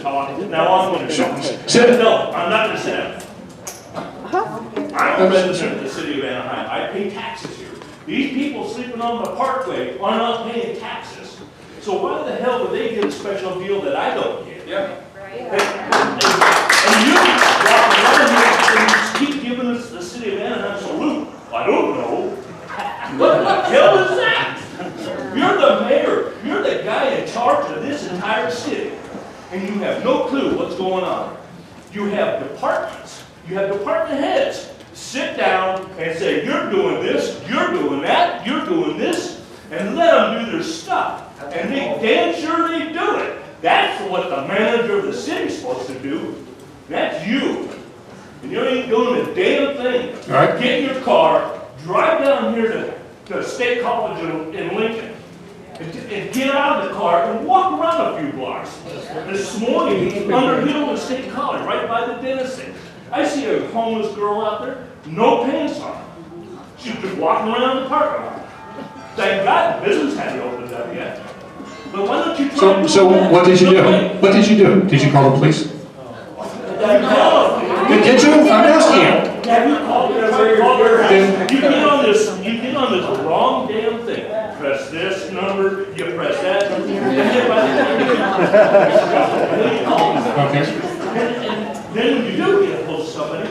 to talk, now I'm going to talk. Sit. No, I'm not going to sit down. I'm a resident of the city of Anaheim. I pay taxes here. These people sleeping on the parkway are not paying taxes. So why the hell would they get a special deal that I don't get? Yeah. And you walk around here and keep giving us the city of Anaheim salute. I don't know. What the hell is that? You're the mayor. You're the guy in charge of this entire city. And you have no clue what's going on. You have departments. You have department heads. Sit down and say, you're doing this, you're doing that, you're doing this, and let them do their stuff. And they damn sure they do it. That's what the manager of the city's supposed to do. That's you. And you ain't doing a damn thing. All right. Get in your car, drive down here to State College in Lincoln, and get out of the car and walk around a few blocks. This morning, under Middle and State College, right by the dentist thing, I see a homeless girl out there, no pants on. She's just walking around the parking lot. Thank God the business hadn't opened up yet. But why don't you try So what did you do? What did you do? Did you call the police? Did you? I'm asking you. Have you called you get on this wrong damn thing. Press this number, you press that number, and then by the time you call them. Okay. And then when you do get a hold of somebody,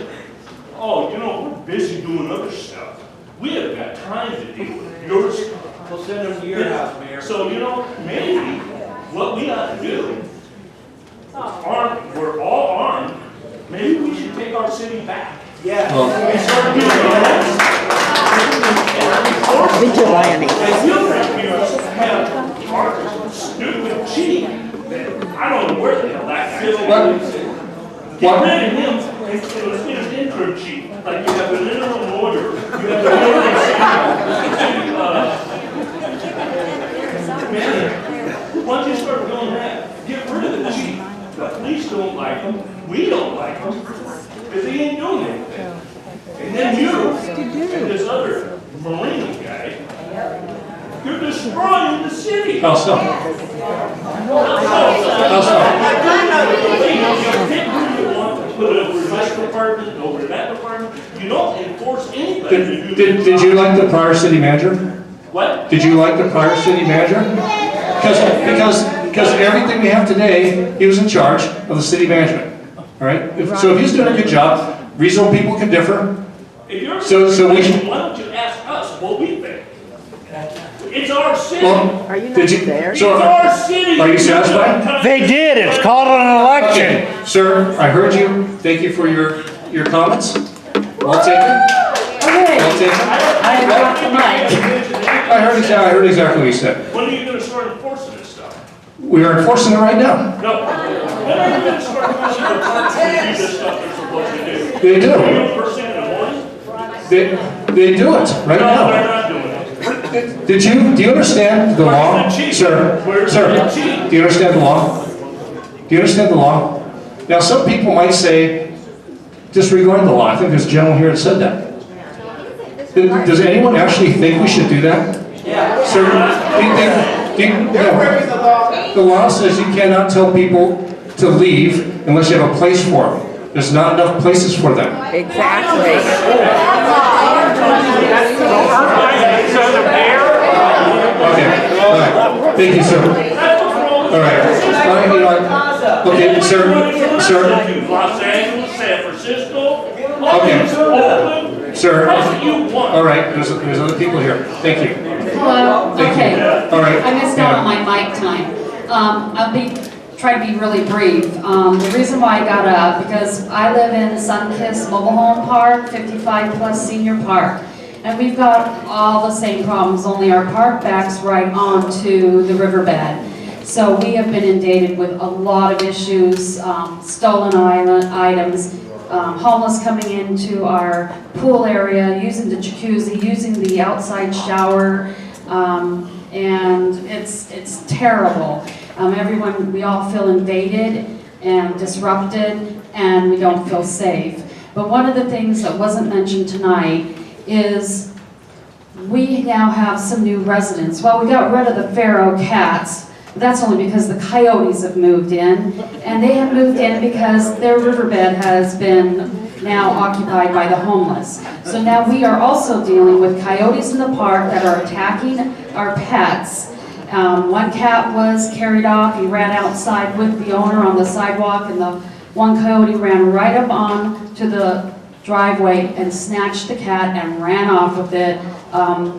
oh, you know, we're busy doing other stuff. We have got time to deal with your stuff. We'll send them to your house, Mayor. So, you know, maybe what we ought to do, we're all armed, maybe we should take our city back. Yeah. Well, And start doing Vigilante. And you have our stupid chief that I don't know where the hell that guy is. Get rid of him and get an interim chief. Like you have an interim lawyer, you have an interim manager. Why don't you start doing that? Get rid of the chief. The police don't like him, we don't like him, because he ain't doing anything. And then you, and this other Marine guy, you're destroying the city. how so? How so? You want to put it over this department, over that department, you don't enforce anything. Did you like the prior city manager? What? Did you like the prior city manager? Because everything we have today, he was in charge of the city management. All right? So if he's doing a good job, reasonable people can differ. If you're, So we should- why don't you ask us what we think? It's our city. Well, Are you not did you? there? It's So, our city. are you satisfied? They did, it's called an election. okay, sir, I heard you. Thank you for your comments. Well taken. Well taken. I dropped the mic. I heard exactly what you said. When are you going to start enforcing this stuff? We are enforcing it right now. No. When are you going to start enforcing the departments to do this stuff they're supposed to do? They do. You first thing in the morning? They do it right No, now. they're not doing it. Do you understand the law? Where's the chief? Sir, Where's sir, the chief? do you understand the law? Do you understand the law? Now, some people might say, disregard the law. I think there's a gentleman here that said that. Does anyone actually think we should do that? Yeah. Sir, the law says you cannot tell people to leave unless you have a place for them. There's not enough places for them. Exactly. Okay, all right. Thank you, sir. All right. Okay, sir. Los Angeles, San Francisco. Okay. Oakland. Sir. That's what you want. All right, there's other people here. Thank you. Hello, Thank you. okay. All right. I missed out on my mic time. Try to be really brief. The reason why I got up, because I live in Sunkist Mobile Home Park, 55 plus senior park. And we've got all the same problems, only our park backs right onto the riverbed. So we have been inundated with a lot of issues, stolen items, homeless coming into our pool area, using the jacuzzi, using the outside shower, and it's terrible. We all feel invaded and disrupted, and we don't feel safe. But one of the things that wasn't mentioned tonight is we now have some new residents. Well, we got rid of the feral cats, But that's only because the coyotes have moved in, and they have moved in because their riverbed has been now occupied by the homeless. So now we are also dealing with coyotes in the park that are attacking our pets. One cat was carried off, he ran outside with the owner on the sidewalk, and the one coyote ran right up on to the driveway and snatched the cat and ran off with it.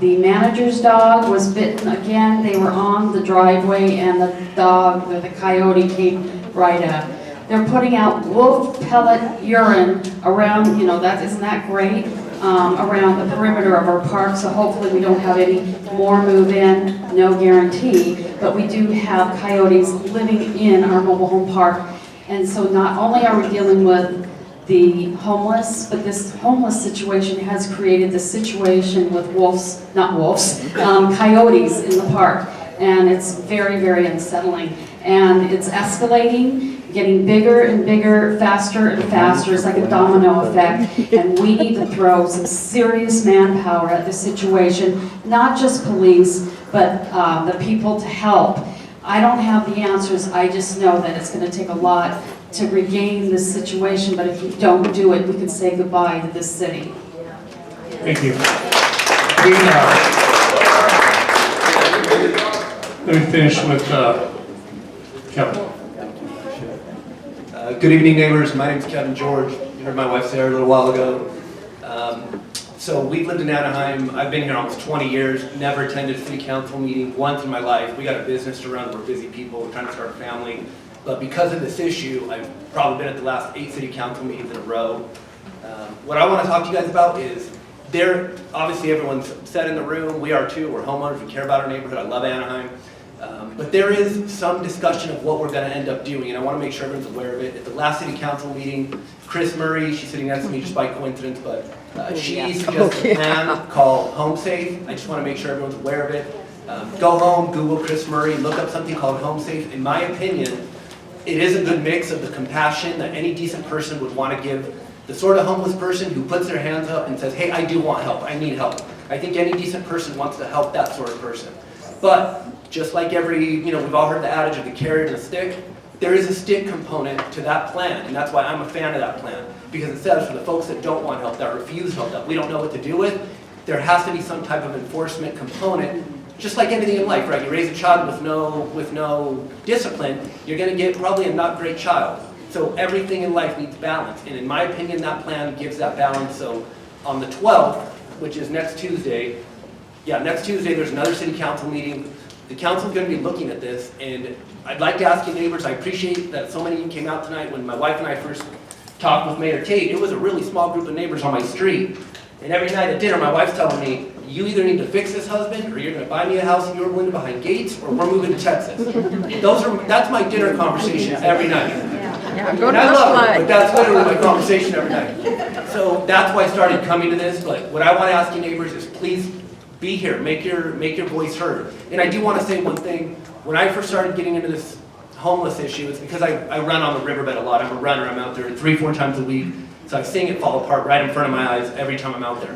The manager's dog was bitten again. They were on the driveway and the coyote came right up. They're putting out wolf pellet urine around, isn't that great? Around the perimeter of our park, so hopefully we don't have any more move in, no guarantee, but we do have coyotes living in our mobile home park. And so not only are we dealing with the homeless, but this homeless situation has created the situation with coyotes in the park. And it's very, very unsettling. And it's escalating, getting bigger and bigger, faster and faster. It's like a domino effect. And we need to throw some serious manpower at this situation, not just police, but the people to help. I don't have the answers. I just know that it's going to take a lot to regain this situation, but if we don't do it, we can say goodbye to this city. Thank you. Let me finish with Kevin. Good evening, neighbors. My name is Kevin George. You heard my wife Sarah a little while ago. So we've lived in Anaheim. I've been here almost 20 years, never attended a city council meeting once in my life. We got a business to run, we're busy people, we're trying to start a family. But because of this issue, I've probably been at the last 8 city council meetings in a row. What I want to talk to you guys about is, obviously everyone's set in the room, we are too, we're homeowners, we care about our neighborhood, I love Anaheim. But there is some discussion of what we're going to end up doing, and I want to make sure everyone's aware of it. At the last city council meeting, Chris Murray, she's sitting next to me just by coincidence, but she suggested a plan called Home Safe. I just want to make sure everyone's aware of it. Go home, Google Chris Murray, look up something called Home Safe. In my opinion, it is a good mix of the compassion that any decent person would want to give the sort of homeless person who puts their hands up and says, hey, I do want help, I need help. I think any decent person wants to help that sort of person. But just like we've all heard the adage of the carrot and the stick, there is a stick component to that plan, and that's why I'm a fan of that plan. Because it says for the folks that don't want help, that refuse help, that we don't know what to do with, there has to be some type of enforcement component. Just like anything in life, right? You raise a child with no discipline, you're going to get probably a not great child. So everything in life needs balance, and in my opinion, that plan gives that balance. So on the 12th, which is next Tuesday, there's another city council meeting. The council's going to be looking at this, and I'd like to ask you neighbors, I appreciate that so many of you came out tonight. When my wife and I first talked with Mayor Tate, it was a really small group of neighbors on my street, and every night at dinner, my wife's telling me, you either need to fix this husband, or you're going to buy me a house in Yorba Linda behind gates, or we're moving to Texas. That's my dinner conversation every night. And I love it, but that's literally my conversation every night. So that's why I started coming to this, but what I want to ask you neighbors is please be here, make your voice heard. And I do want to say one thing. When I first started getting into this homeless issue, it's because I run on the riverbed a lot. I'm a runner, I'm out there 3-4 times a week. So I've seen it fall apart right in front of my eyes every time I'm out there.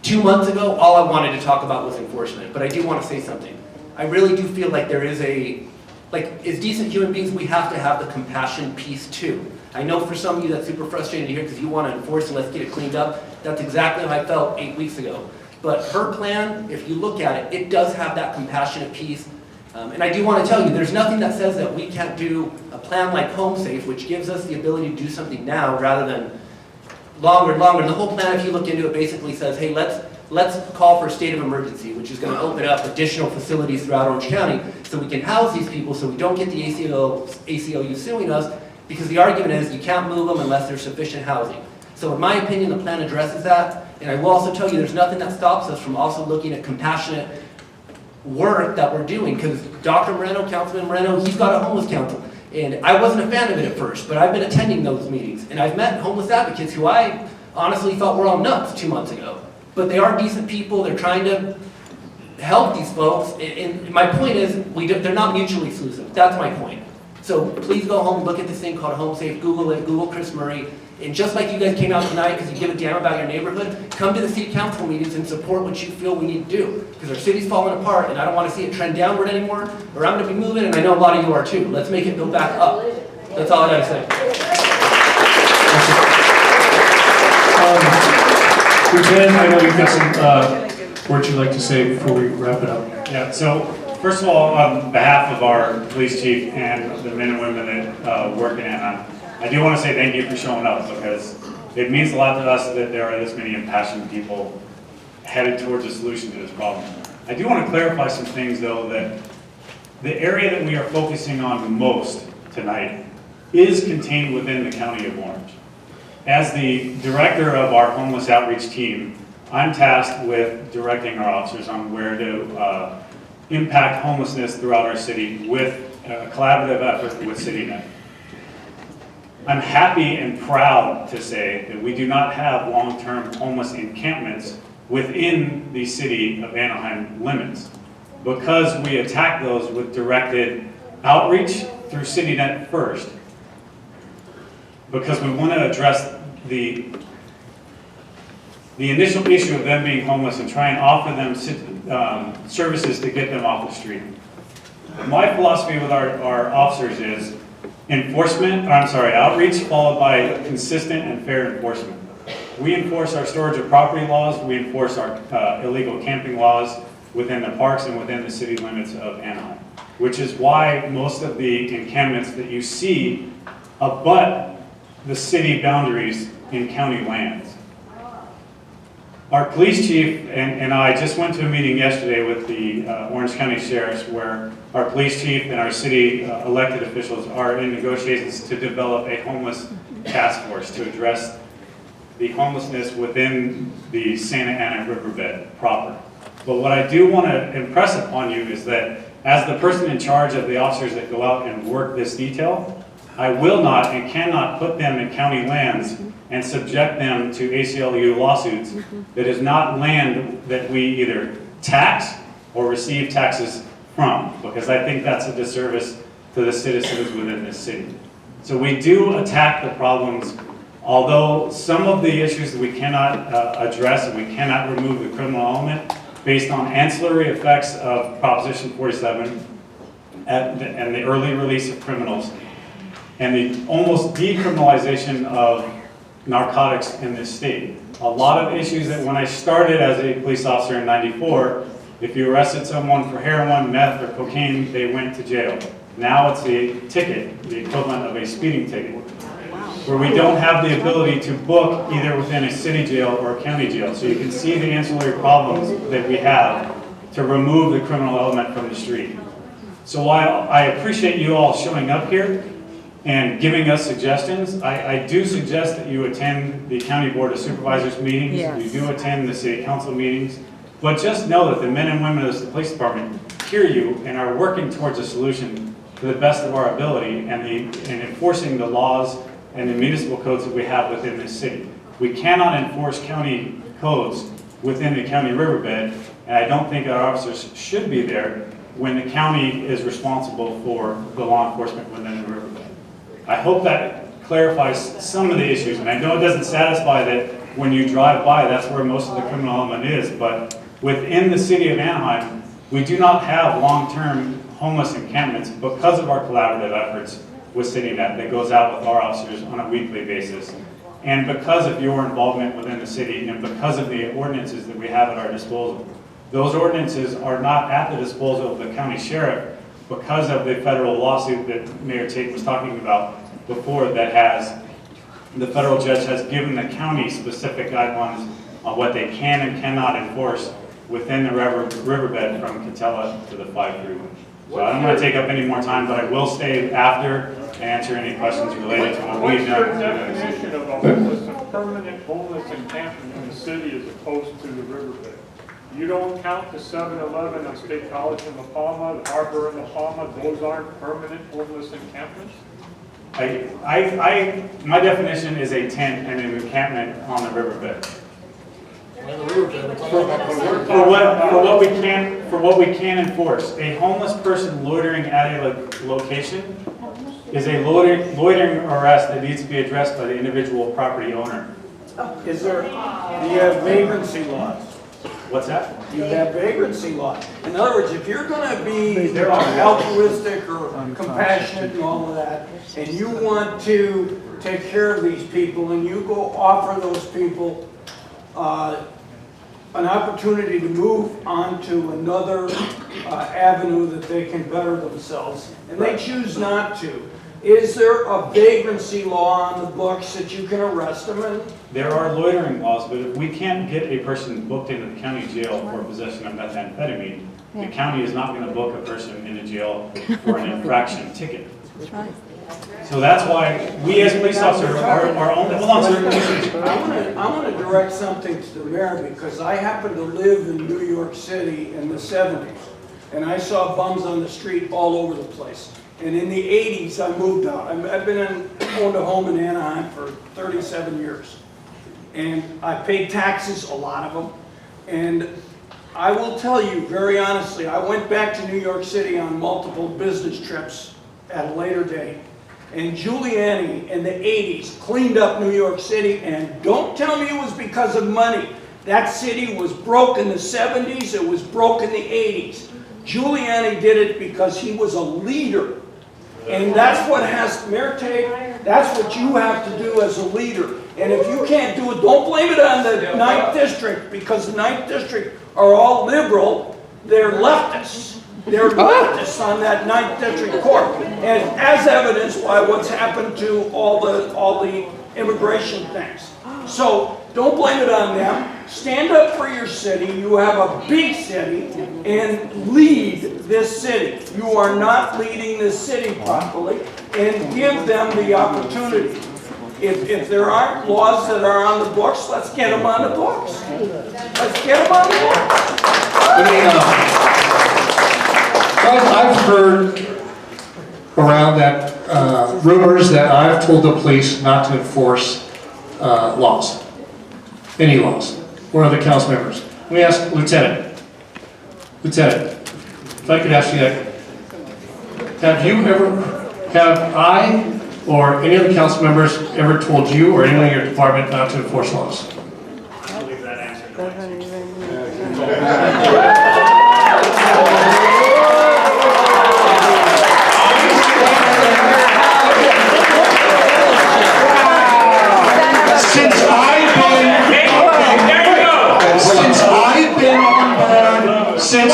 2 months ago, all I wanted to talk about was enforcement, but I do want to say something. I really do feel like there is as decent human beings, we have to have the compassion piece too. I know for some of you that's super frustrating to hear because you want to enforce and let's get it cleaned up. That's exactly how I felt 8 weeks ago. But her plan, if you look at it, it does have that compassionate piece. And I do want to tell you, there's nothing that says that we can't do a plan like Home Safe, which gives us the ability to do something now rather than longer and longer. And the whole plan, if you look into it, basically says, hey, let's call for a state of emergency, which is going to open up additional facilities throughout Orange County so we can house these people so we don't get the ACLU suing us, because the argument is you can't move them unless there's sufficient housing. So in my opinion, the plan addresses that. And I will also tell you, there's nothing that stops us from also looking at compassionate work that we're doing, because Dr. Moreno, Councilman Moreno, he's got a homeless council. And I wasn't a fan of it at first, but I've been attending those meetings. And I've met homeless advocates who I honestly thought were all nuts 2 months ago. But they are decent people, they're trying to help these folks. And my point is, they're not mutually exclusive. That's my point. So please go home, look at this thing called Home Safe, Google it, Google Chris Murray. And just like you guys came out tonight because you give a damn about your neighborhood, come to the city council meetings and support what you feel we need to do. Because our city's falling apart and I don't want to see it trend downward anymore, or I'm going to be moving, and I know a lot of you are too. Let's make it go back up. That's all I got to say. Lieutenant, I know you've got some words you'd like to say before we wrap it up. Yeah, so first of all, on behalf of our police chief and the men and women that work in Anaheim, I do want to say thank you for showing up, because it means a lot to us that there are this many impassioned people headed towards a solution to this problem. I do want to clarify some things though, that the area that we are focusing on most tonight is contained within the County of Orange. As the director of our homeless outreach team, I'm tasked with directing our officers on where to impact homelessness throughout our city with a collaborative effort with CityNet. I'm happy and proud to say that we do not have long-term homeless encampments within the city of Anaheim limits, because we attack those with directed outreach through CityNet first, because we want to address the initial issue of them being homeless and try and offer them services to get them off the street. My philosophy with our officers is outreach followed by consistent and fair enforcement. We enforce our storage of property laws, we enforce our illegal camping laws within the parks and within the city limits of Anaheim, which is why most of the encampments that you see abut the city boundaries in county lands. Our police chief and I just went to a meeting yesterday with the Orange County Sheriffs, where our police chief and our city elected officials are in negotiations to develop a homeless task force to address the homelessness within the Santa Ana riverbed proper. But what I do want to impress upon you is that as the person in charge of the officers that go out and work this detail, I will not and cannot put them in county lands and subject them to ACLU lawsuits that is not land that we either tax or receive taxes from, because I think that's a disservice to the citizens within this city. So we do attack the problems, although some of the issues that we cannot address and we cannot remove the criminal element based on ancillary effects of Proposition 47 and the early release of criminals and the almost decriminalization of narcotics in this state. A lot of issues that when I started as a police officer in '94, if you arrested someone for heroin, meth, or cocaine, they went to jail. Now it's a ticket, the equivalent of a speeding ticket, where we don't have the ability to book either within a city jail or a county jail. So you can see the ancillary problems that we have to remove the criminal element from the street. So while I appreciate you all showing up here and giving us suggestions, I do suggest that you attend the County Board of Supervisors meetings, Yes. you do attend the City Council meetings, but just know that the men and women of the police department hear you and are working towards a solution to the best of our ability and enforcing the laws and the municipal codes that we have within this city. We cannot enforce county codes within the county riverbed, and I don't think our officers should be there when the county is responsible for the law enforcement within the riverbed. I hope that clarifies some of the issues, and I know it doesn't satisfy that when you drive by, that's where most of the criminal element is, but within the city of Anaheim, we do not have long-term homeless encampments because of our collaborative efforts with CityNet that goes out with our officers on a weekly basis. And because of your involvement within the city and because of the ordinances that we have at our disposal. Those ordinances are not at the disposal of the county sheriff because of the federal lawsuit that Mayor Tate was talking about before, that has, the federal judge has given the county specific guidelines on what they can and cannot enforce within the riverbed from Catella to the 5 freeway. So I don't want to take up any more time, but I will stay after and answer any questions related to what we've done. What's your definition of a homeless, a permanent homeless encampment in the city as opposed to the riverbed? You don't count the 7-Eleven and State College in La Palma, the harbor in La Palma, those aren't permanent homeless encampments? My definition is a tent and an encampment on the riverbed. For what we can enforce, a homeless person loitering at a location is a loitering arrest that needs to be addressed by the individual property owner. Is there, do you have vagrancy laws? What's that? You have vagrancy laws. In other words, if you're gonna be altruistic or compassionate and all of that, and you want to take care of these people, and you go offer those people an opportunity to move on to another avenue that they can better themselves, and they choose not to, is there a vagrancy law on the books that you can arrest them in? There are loitering laws, but if we can't get a person booked into the county jail for possession of methamphetamine, the county is not going to book a person into jail for an infraction ticket. So that's why we as police officers are only, hold on, sir. I want to direct something to the mayor because I happen to live in New York City in the 70s, and I saw bums on the street all over the place. And in the 80s, I moved out. I've owned a home in Anaheim for 37 years. And I paid taxes, a lot of them. And I will tell you very honestly, I went back to New York City on multiple business trips at a later date. And Giuliani in the 80s cleaned up New York City, and don't tell me it was because of money. That city was broke in the 70s, it was broke in the 80s. Giuliani did it because he was a leader. And that's what has, Mayor Tate, that's what you have to do as a leader. And if you can't do it, don't blame it on the 9th District, because the 9th District are all liberal, they're leftists. They're leftists on that 9th District Court. And as evidenced by what's happened to all the immigration things. So don't blame it on them. Stand up for your city. You have a big city, and lead this city. You are not leading this city properly, and give them the opportunity. If there aren't laws that are on the books, let's get them on the books. Let's get them on the books. I've heard around that rumors that I've told the police not to enforce laws, any laws, or other council members. Let me ask Lieutenant, if I could ask you that, have I or any other council members ever told you or anyone in your department not to enforce laws? I believe that answer. Since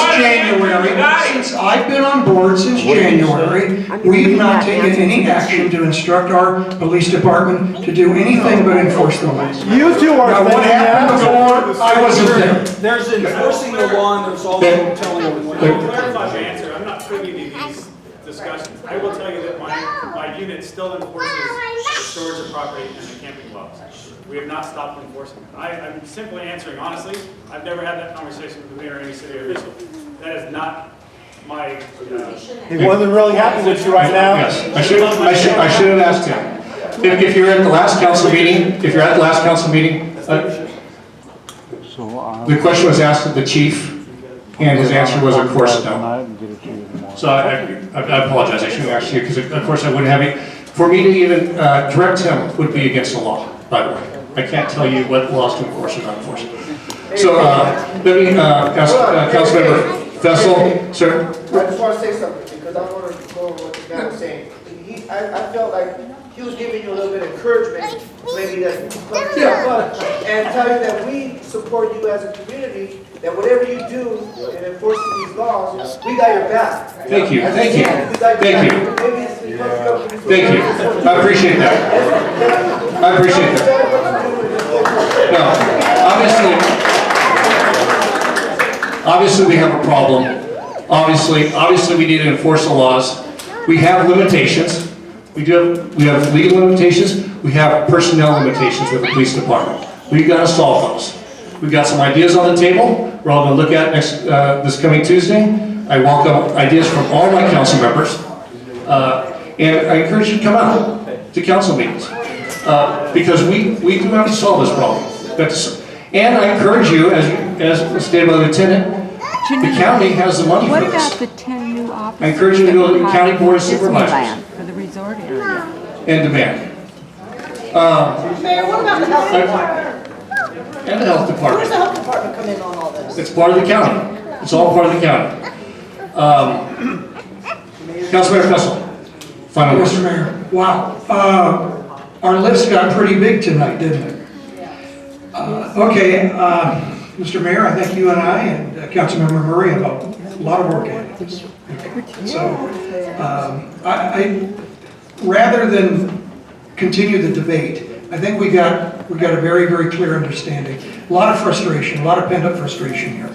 I've been on board since January, we've not taken any action to instruct our police department to do anything but enforce the laws. You two are. Now, what happened before, I wasn't there. There's enforcing the law, and there's also telling them what to To do. clarify my answer, I'm not privy to these discussions. I will tell you that my unit still enforces the storage of property and the camping laws. We have not stopped enforcing it. I'm simply answering honestly. I've never had that conversation with the mayor or any city official. That is not my. He wasn't really happy with you right now. Yes, I should have asked him. If you're at the last council meeting, the question was asked of the chief, and his answer was, of course, no. So I apologize, I shouldn't have asked you, because of course I wouldn't have it. For me to even direct him would be against the law, by the way. I can't tell you what laws to enforce or not enforce. So let me ask Councilmember Vessel, sir. I just want to say something because I want to go over what the guy was saying. I felt like he was giving you a little bit of encouragement, maybe that and tell you that we support you as a community, that whatever you do in enforcing these laws, we got your back. Thank you, thank you, thank you. Thank you, I appreciate that. I appreciate that. No, obviously we have a problem. Obviously we need to enforce the laws. We have limitations. We have legal limitations. We have personnel limitations with the police department. We've got to solve those. We've got some ideas on the table. We're all going to look at this coming Tuesday. I welcome ideas from all my council members. And I encourage you to come out to council meetings. Because we do have to solve this problem. And I encourage you, as stated by the Lieutenant, the county has the money for this. What about the 10 new officers? I encourage you to go to the County Board of Supervisors. For the He's already on. and demand. Mayor, what about the health department? And the health Where's department. the health department come in on all this? It's part of the county. It's all part of the county. Councilmember Fessel, final Mr. word. Mayor, wow. Our list got pretty big tonight, didn't it? Okay, Mr. Mayor, I think you and I and Councilmember Murray have a lot of work ahead of us. So, rather than continue the debate, I think we got a very, very clear understanding. A lot of frustration, a lot of pent-up frustration here.